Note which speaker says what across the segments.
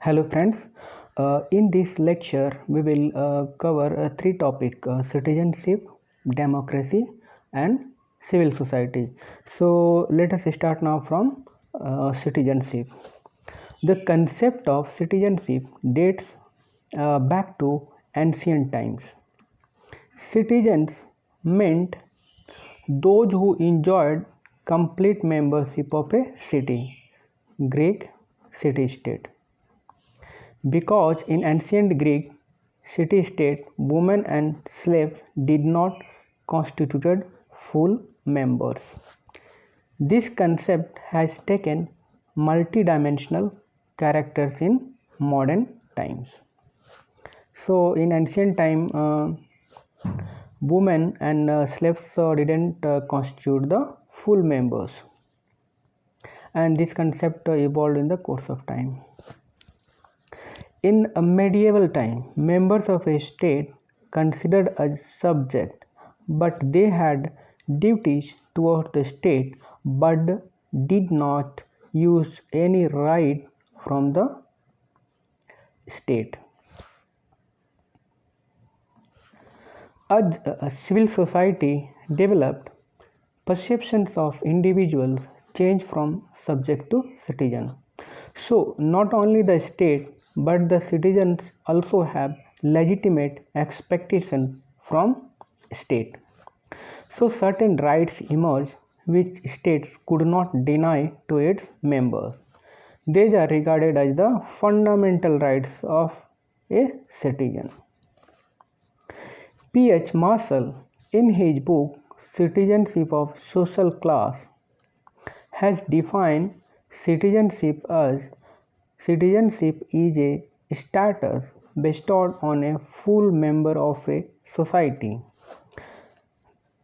Speaker 1: Hello friends, in this lecture we will cover three topics: citizenship, democracy and civil society. So let us start now from citizenship. The concept of citizenship dates back to ancient times. Citizens meant those who enjoyed complete membership of a city, Greek city-state. Because in ancient Greek city-state, women and slaves did not constitute full members. This concept has taken multidimensional characters in modern times. So in ancient time, women and slaves didn't constitute the full members, and this concept evolved in the course of time. In a medieval time, members of a state considered as subject, but they had duties towards the state but did not use any right from the state. As a civil society developed, perceptions of individuals changed from subject to citizen. So not only the state but the citizens also have legitimate expectations from state. So certain rights emerge which states could not deny to its members. These are regarded as the fundamental rights of a citizen. P.H. Marshall, in his book Citizenship of Social Class, has defined citizenship as citizenship is a status bestowed on a full member of a society.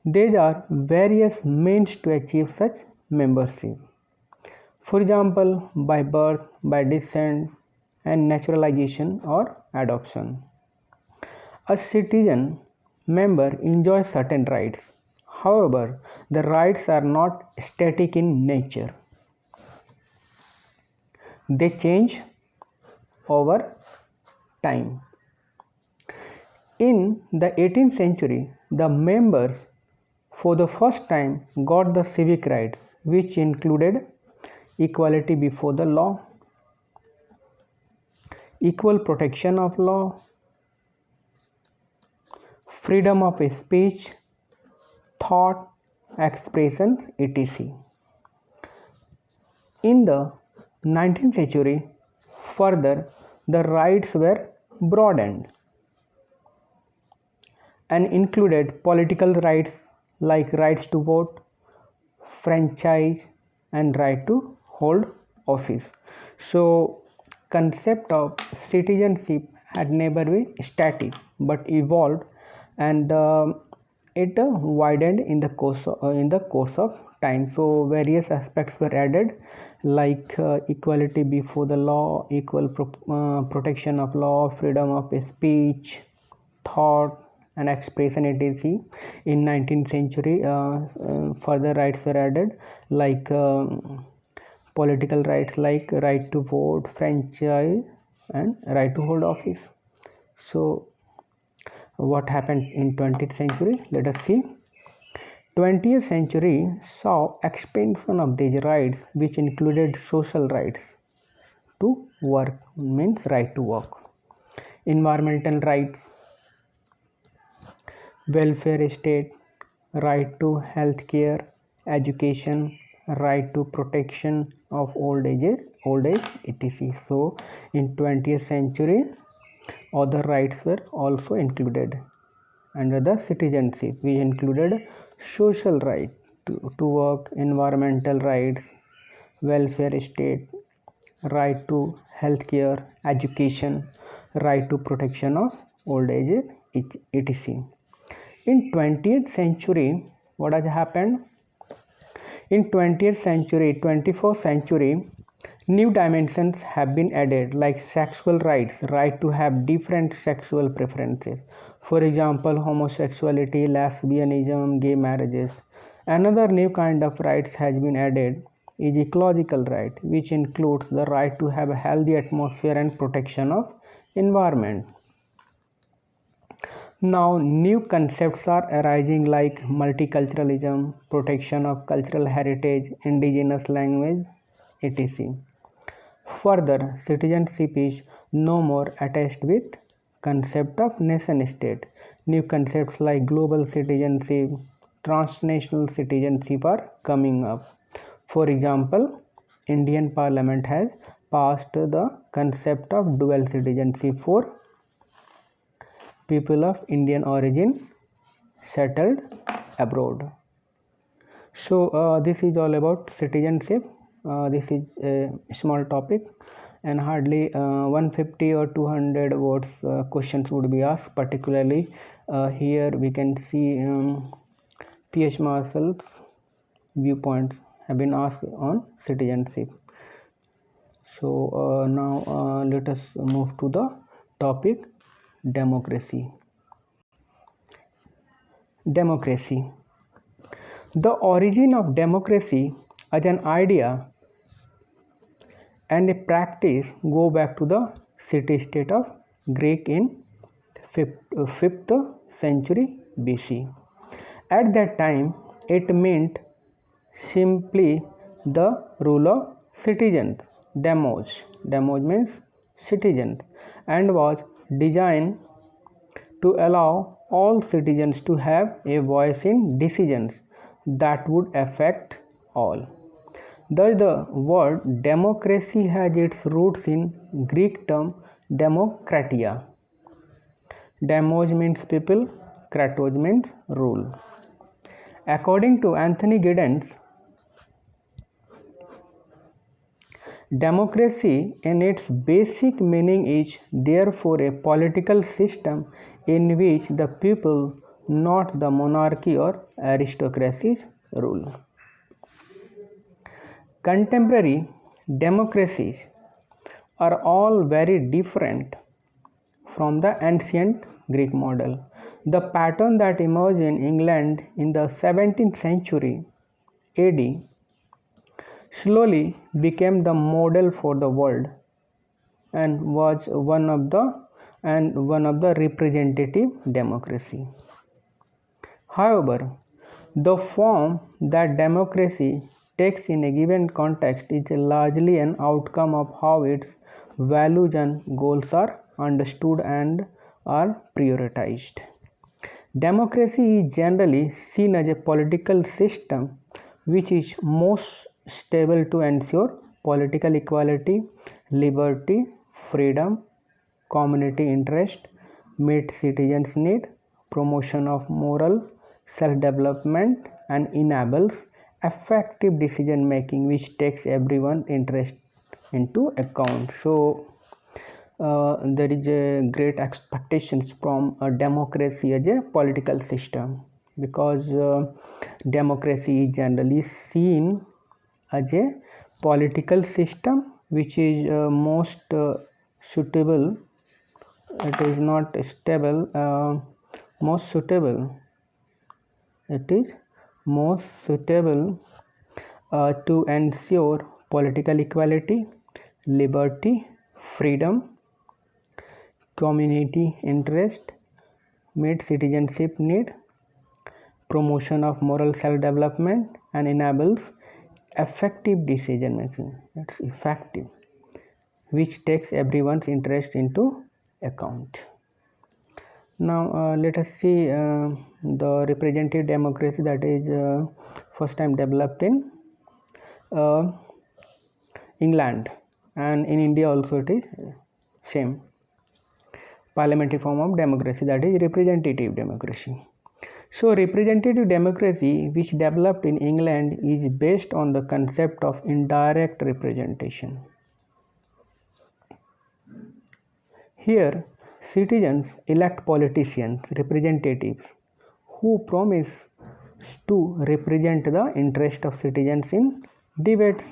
Speaker 1: There are various means to achieve such membership. For example, by birth, by descent, and naturalization or adoption. A citizen member enjoys certain rights. However, the rights are not static in nature. They change over time. In the 18th century, the members for the first time got the civic rights, which included equality before the law, equal protection of law, freedom of speech, thought, expression, etc. In the 19th century, further, the rights were broadened and included political rights like rights to vote, franchise, and right to hold office. So, concept of citizenship had never been static but evolved, and it widened in the course of time. So various aspects were added like equality before the law, equal protection of law, freedom of speech, thought and expression, etc. In 19th century, further rights were added like political rights like right to vote, franchise and right to hold office. So what happened in 20th century? Let us see. 20th century saw expansion of these rights, which included social rights to work, means right to work, environmental rights, welfare state, right to health care, education, right to protection of old age, etc. So in 20th century, other rights were also included under the citizenship. We included social right to work, environmental rights, welfare state, right to health care, education, right to protection of old age, etc. In 20th century, what has happened? In 20th century, 21st century, new dimensions have been added like sexual rights, right to have different sexual preferences. For example, homosexuality, lesbianism, gay marriages. Another new kind of rights has been added is ecological right, which includes the right to have a healthy atmosphere and protection of environment. Now, new concepts are arising like multiculturalism, protection of cultural heritage, indigenous language, etc. Further, citizenship is no more attached with concept of nation state. New concepts like global citizenship, transnational citizenship are coming up. For example, Indian Parliament has passed the concept of dual citizenship for people of Indian origin settled abroad. So this is all about citizenship. This is a small topic, and hardly 150 or 200 words questions would be asked. Particularly here we can see P.H. Marshall's viewpoints have been asked on citizenship. So now let us move to the topic democracy. Democracy. The origin of democracy as an idea and a practice go back to the city-state of Greek in 5th century BC. At that time, it meant simply the rule of citizens, demos means citizens, and was designed to allow all citizens to have a voice in decisions that would affect all. Thus, the word democracy has its roots in Greek term demokratia. Demos means people, kratos means rule. According to Anthony Giddens, democracy in its basic meaning is therefore a political system in which the people, not the monarchy or aristocracies, rule. Contemporary democracies are all very different from the ancient Greek model. The pattern that emerged in England in the 17th century AD slowly became the model for the world and was one of the representative democracy. However, the form that democracy takes in a given context is largely an outcome of how its values and goals are understood and are prioritized. Democracy is generally seen as a political system which is most stable to ensure political equality, liberty, freedom, community interest, meet citizens' need, promotion of moral self-development, and enables effective decision making which takes everyone's interest into account. So there is a great expectations from a democracy as a political system, because democracy is generally seen as a political system which is most suitable. It is not stable, most suitable. It is most suitable to ensure political equality, liberty, freedom, community interest, meet citizenship need, promotion of moral self-development, and enables effective decision making. That's effective, which takes everyone's interest into account. Now let us see the representative democracy that is first time developed in England, and in India also it is same parliamentary form of democracy, that is representative democracy. So representative democracy which developed in England is based on the concept of indirect representation. Here citizens elect politicians, representatives, who promise to represent the interest of citizens in debates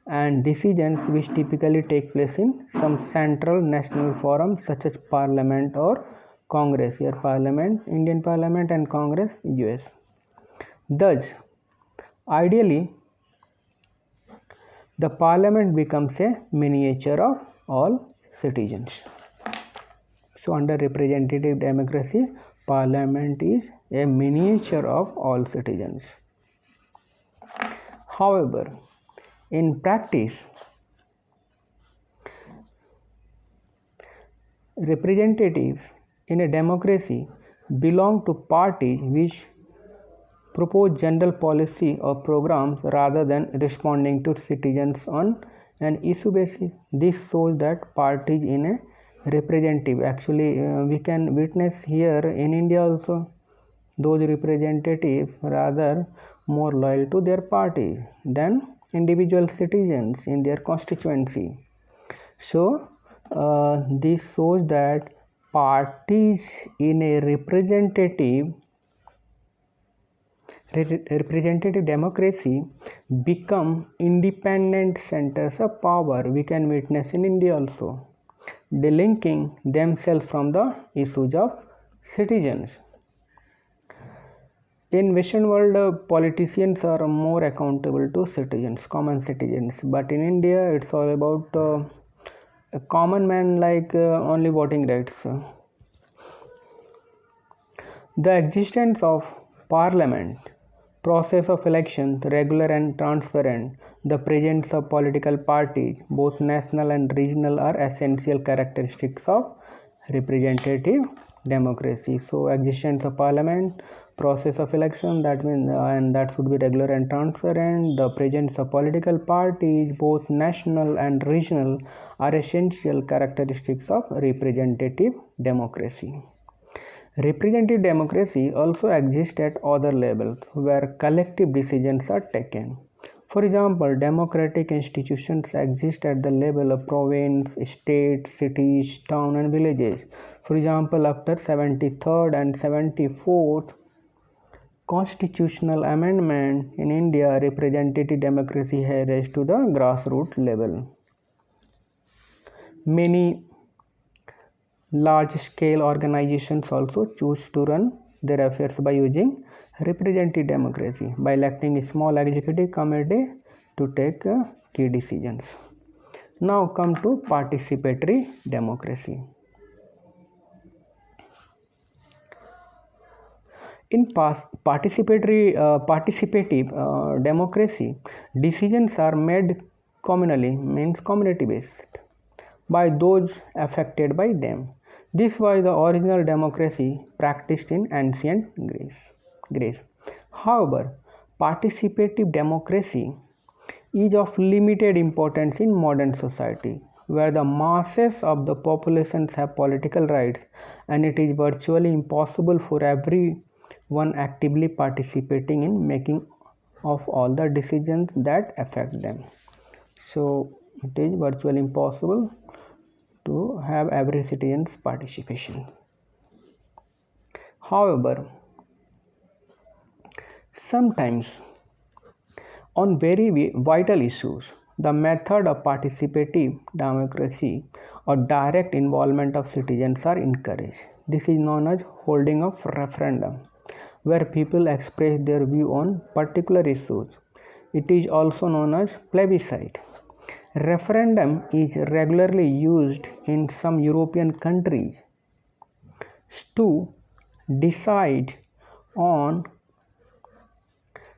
Speaker 1: and decisions which typically take place in some central national forum such as Parliament or Congress. Here Parliament, Indian Parliament, and Congress, US. Thus, ideally, the parliament becomes a miniature of all citizens. So under representative democracy, parliament is a miniature of all citizens. However, in practice, representatives in a democracy belong to parties which propose general policy or programs rather than responding to citizens on an issue basis. This shows that parties in a representative, actually we can witness here in India also, those representatives rather more loyal to their party than individual citizens in their constituency. So this shows that parties in a representative democracy become independent centers of power. We can witness in India also, delinking themselves from the issues of citizens. In Western world, politicians are more accountable to citizens, common citizens, but in India it's all about a common man, like only voting rights. The existence of parliament, process of elections regular and transparent, the presence of political parties, both national and regional, are essential characteristics of representative democracy. So existence of parliament, process of election, that means and that should be regular and transparent. The presence of political parties, both national and regional, are essential characteristics of representative democracy. Representative democracy also exists at other levels where collective decisions are taken. For example, democratic institutions exist at the level of province, state, cities, town and villages. For example, after 73rd and 74th constitutional amendment in India, representative democracy has raised to the grassroots level. Many large-scale organizations also choose to run their affairs by using representative democracy, by electing a small executive committee to take key decisions. Now come to participatory democracy. In participative democracy, decisions are made communally, means community based, by those affected by them. This was the original democracy practiced in ancient Greece. However, participative democracy is of limited importance in modern society, where the masses of the populations have political rights and it is virtually impossible for everyone actively participating in making of all the decisions that affect them. So it is virtually impossible to have every citizen's participation. However, sometimes on very vital issues, the method of participative democracy or direct involvement of citizens are encouraged. This is known as holding of referendum, where people express their view on particular issues. It is also known as plebiscite. Referendum is regularly used in some European countries to decide on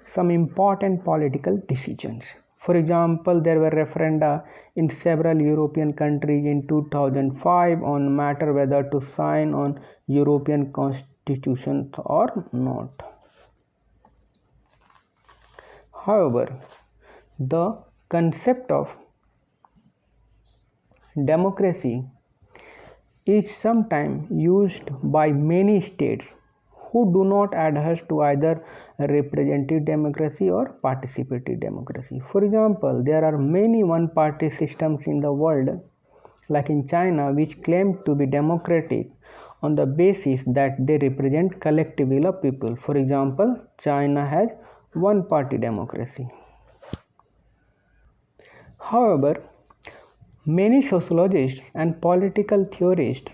Speaker 1: some important political decisions. For example, there were referenda in several European countries in 2005 on matter whether to sign on European constitutions or not. However, the concept of democracy is sometimes used by many states who do not adhere to either representative democracy or participative democracy. For example, there are many one-party systems in the world, like in China, which claim to be democratic on the basis that they represent collective will of people. For example, China has one-party democracy. However, many sociologists and political theorists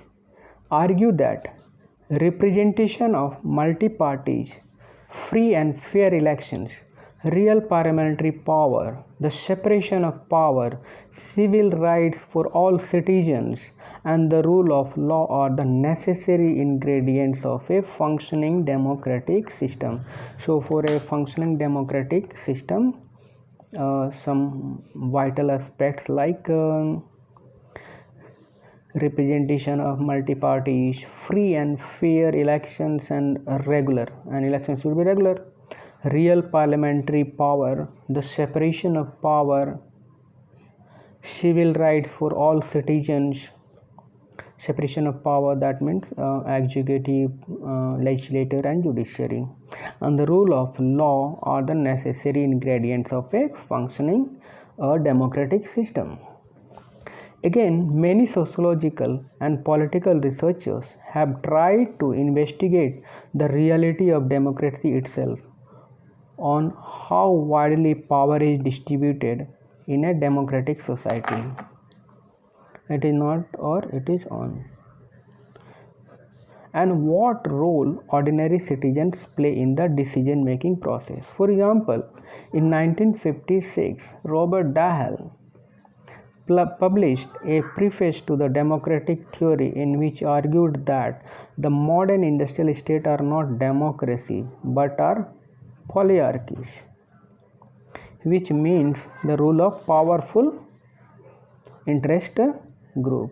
Speaker 1: argue that representation of multi-parties, free and fair elections, real parliamentary power, the separation of power, civil rights for all citizens, and the rule of law are the necessary ingredients of a functioning democratic system. So, for a functioning democratic system, some vital aspects like representation of multi-parties, free and fair elections, and elections should be regular, real parliamentary power, the separation of power, civil rights for all citizens. Separation of power, that means executive, legislature, and judiciary, and the rule of law are the necessary ingredients of a functioning democratic system. Again, many sociological and political researchers have tried to investigate the reality of democracy itself, on how widely power is distributed in a democratic society. It is not, or it is on. And what role ordinary citizens play in the decision making process. For example, in 1956, Robert Dahl published a preface to the democratic theory in which argued that the modern industrial states are not democracy but are polyarchies, which means the rule of powerful interest group.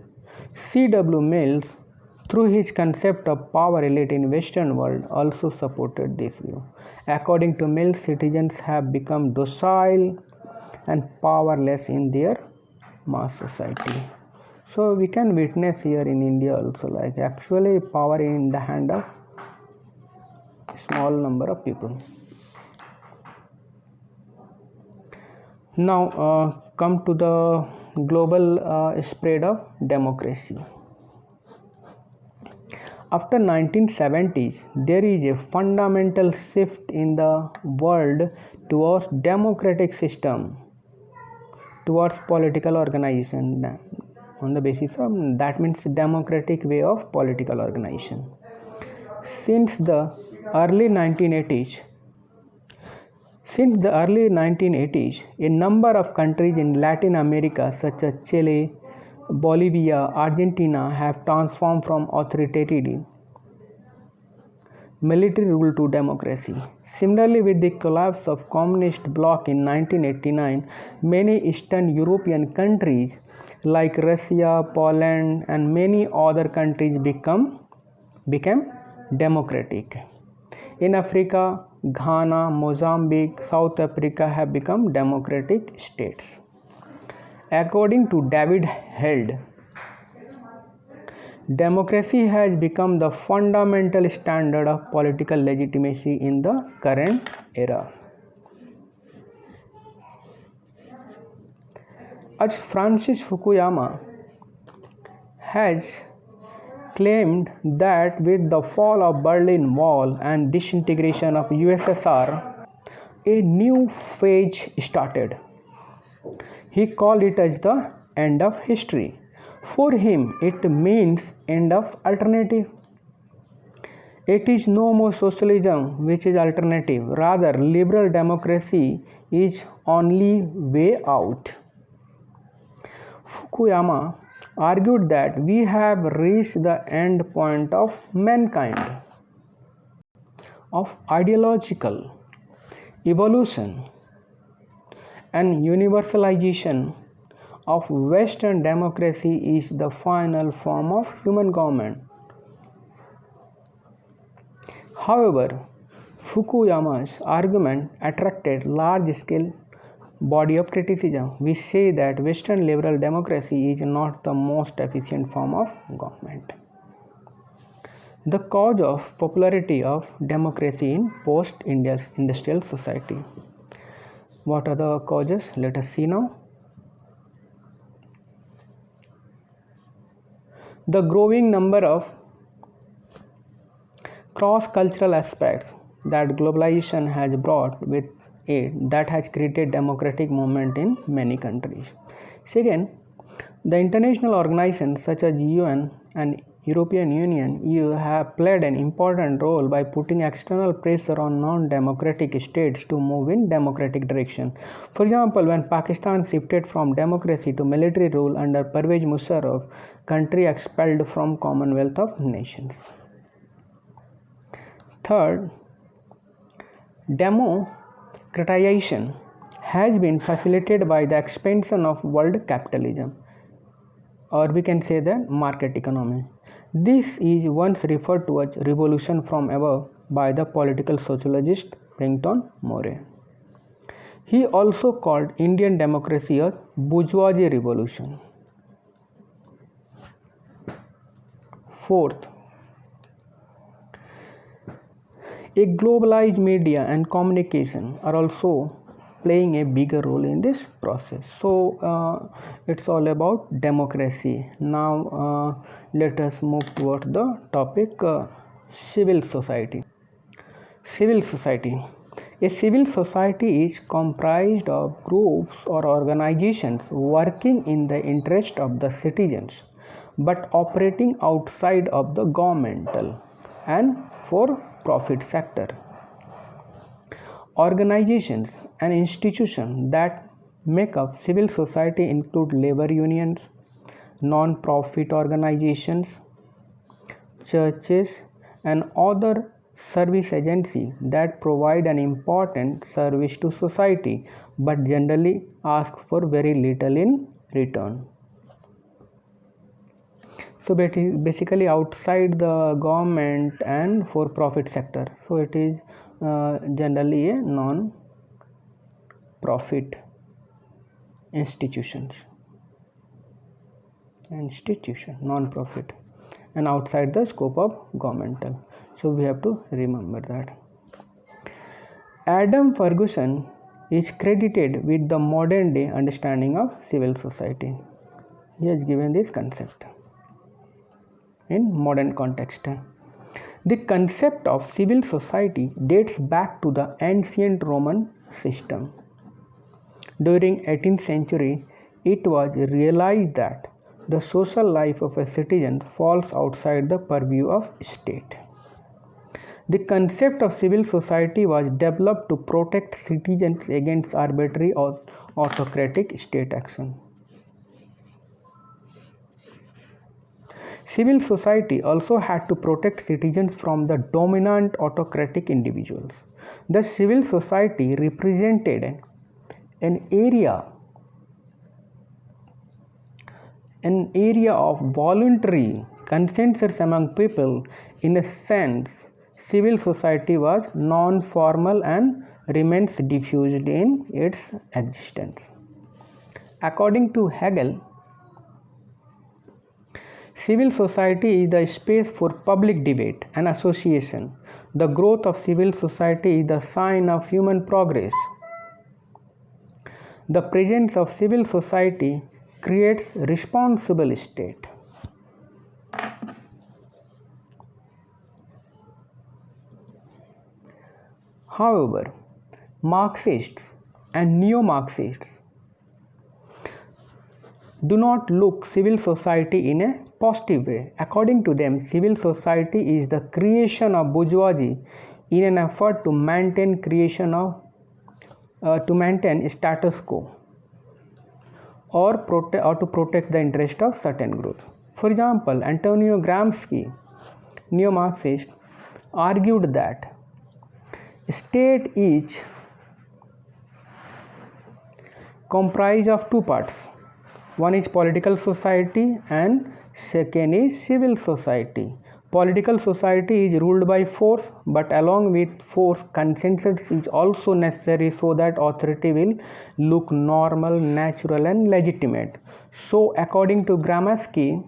Speaker 1: C.W. Mills, through his concept of power elite in Western world, also supported this view. According to Mills, citizens have become docile and powerless in their mass society. So we can witness here in India also, like actually power in the hand of small number of people. Now come to the global spread of democracy. After 1970s, there is a fundamental shift in the world towards democratic system, towards political organization on the basis of, that means democratic way of political organization. Since the early 1980s, a number of countries in Latin America such as Chile, Bolivia, Argentina have transformed from authoritarian military rule to democracy. Similarly, with the collapse of communist bloc in 1989, many Eastern European countries like Russia, Poland, and many other countries became democratic. In Africa, Ghana, Mozambique, South Africa have become democratic states. According to David Held, democracy has become the fundamental standard of political legitimacy in the current era. As Francis Fukuyama has claimed that with the fall of Berlin Wall and disintegration of USSR, a new phase started. He called it as the end of history. For him, it means end of alternative. It is no more socialism which is alternative. Rather, liberal democracy is only way out. Fukuyama argued that we have reached the end point of mankind, of ideological evolution and universalization of Western democracy is the final form of human government. However, Fukuyama's argument attracted large-scale body of criticism, which say that Western liberal democracy is not the most efficient form of government. The cause of popularity of democracy in post-industrial society. What are the causes? Let us see now. The growing number of cross-cultural aspects that globalization has brought with it, that has created democratic movement in many countries. Second, the international organizations such as UN and European Union (EU) have played an important role by putting external pressure on non-democratic states to move in democratic direction. For example, when Pakistan shifted from democracy to military rule under Pervez Musharraf, country expelled from Commonwealth of Nations. Third, democratization has been facilitated by the expansion of world capitalism, or we can say the market economy. This is once referred to as revolution from above by the political sociologist Brenton Moore. He also called Indian democracy a bourgeoisie revolution. Fourth, a globalized media and communication are also playing a bigger role in this process. So it's all about democracy. Now let us move toward the topic civil society. Civil society. A civil society is comprised of groups or organizations working in the interest of the citizens but operating outside of the governmental and for-profit sector. Organizations and institutions that make up civil society include labor unions, non-profit organizations, churches, and other service agencies that provide an important service to society but generally ask for very little in return. So basically outside the government and for-profit sector. So it is generally a non-profit non-profit, and outside the scope of governmental. So we have to remember that. Adam Ferguson is credited with the modern day understanding of civil society. He has given this concept in modern context. The concept of civil society dates back to the ancient Roman system. During 18th century, it was realized that the social life of a citizen falls outside the purview of state. The concept of civil society was developed to protect citizens against arbitrary or autocratic state action. Civil society also had to protect citizens from the dominant autocratic individuals. The civil society represented an area of voluntary consensus among people. In a sense, civil society was non-formal and remains diffused in its existence. According to Hegel, civil society is the space for public debate and association. The growth of civil society is the sign of human progress. The presence of civil society creates responsible state. However, Marxists and neo-Marxists do not look civil society in a positive way. According to them, civil society is the creation of bourgeoisie in an effort to maintain status quo or to protect the interest of certain groups. For example, Antonio Gramsci, neo-Marxist, argued that state is comprised of two parts. One is political society and second is civil society. Political society is ruled by force, but along with force, consensus is also necessary so that authority will look normal, natural, and legitimate. So, according to Gramsci,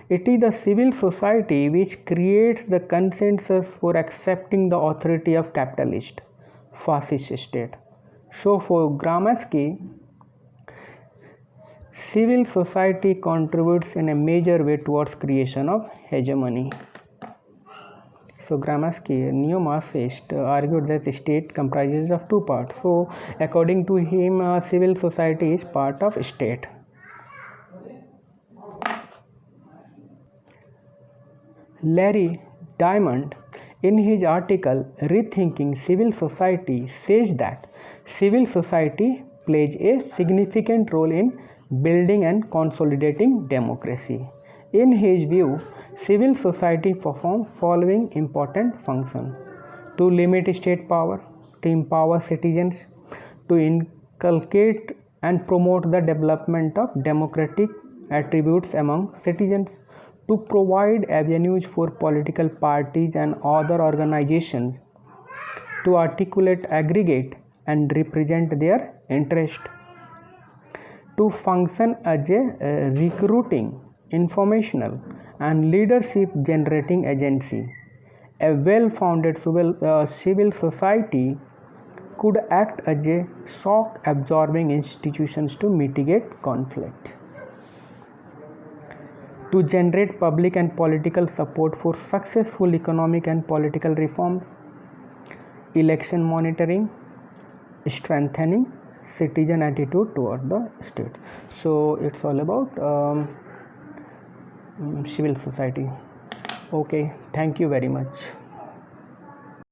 Speaker 1: it is the civil society which creates the consensus for accepting the authority of capitalist, fascist state. So, for Gramsci, civil society contributes in a major way towards creation of hegemony. So Gramsci, a neo-Marxist, argued that the state comprises of two parts. So according to him, civil society is part of state. Larry Diamond, in his article Rethinking Civil Society, says that civil society plays a significant role in building and consolidating democracy. In his view, civil society performs following important functions: to limit state power, to empower citizens, to inculcate and promote the development of democratic attributes among citizens, to provide avenues for political parties and other organizations to articulate, aggregate, and represent their interest, to function as a recruiting, informational, and leadership generating agency. A well founded civil society could act as a shock absorbing institution to mitigate conflict, to generate public and political support for successful economic and political reforms, election monitoring, strengthening citizen attitude toward the state. So it's all about civil society. Okay, thank you very much.